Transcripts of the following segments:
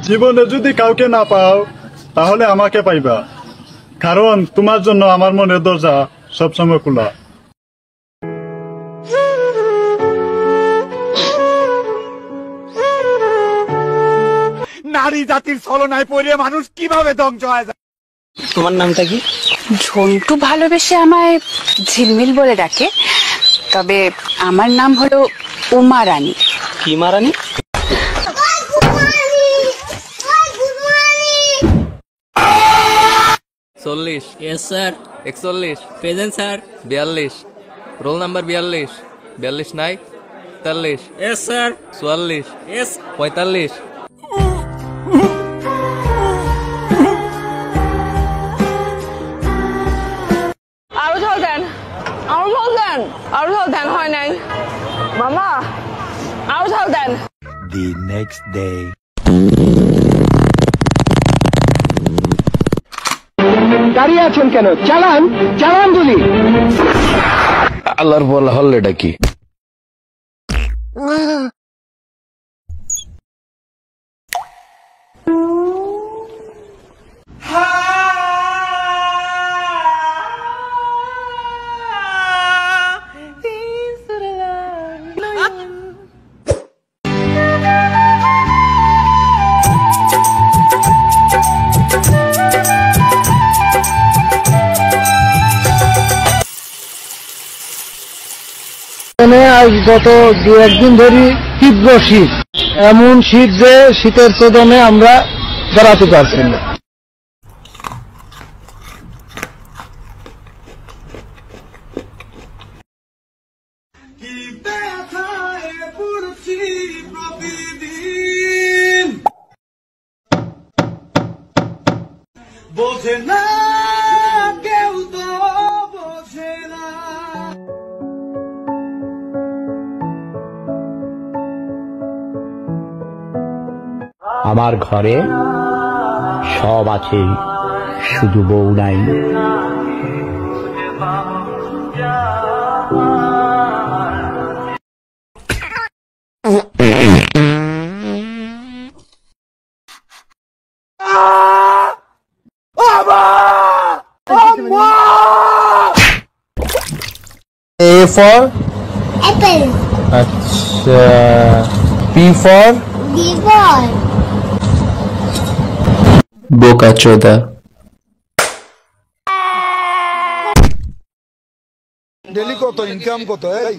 জীবনে যদি কাউকে না পাও তাহলে আমাকে পাইবা, কারণ তোমার জন্য আমার মনের দরজা সবসময় খোলা। নারী জাতির ছলনায় পড়ে মানুষ কিভাবে ধ্বংস হয়ে যায়। তোমার নামটা কি? ঝন্টু ভালোবেসে আমায় ঝিলমিল বলে ডাকে, তবে আমার নাম হলো উমা রানী। কি মারানি? চল্লিশ। Yes sir. 41। Present sir. 42। Roll number 42। 42 নাই। 43। Yes sir. 44। ইয়েস। 45। আরো ঝাল দেন, আরো ঝাল দেন, আরো ঝাল দেন। হয় নাই মামা, আরো ঝাল দেন। The next day. দাঁড়িয়ে আছেন কেন? চালান, চালান বলি। আল্লাহর বলা হল এটা কি? আজ গত 2-1 দিন ধরে তীব্র শীত, এমন শীত যে শীতের প্রদানে আমরা দাঁড়াতে পারছি না। বোঝে না কেউ, তো বোঝে না। আমার ঘরে সব আছে, শুধু বউ নাই। A for apple. अच्छा, B for Ball. বোকা চোদা। ডেলি কত ইনকাম কত? এই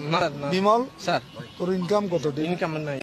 বিমল স্যার, তোর ইনকাম কত? ইনকাম নাই।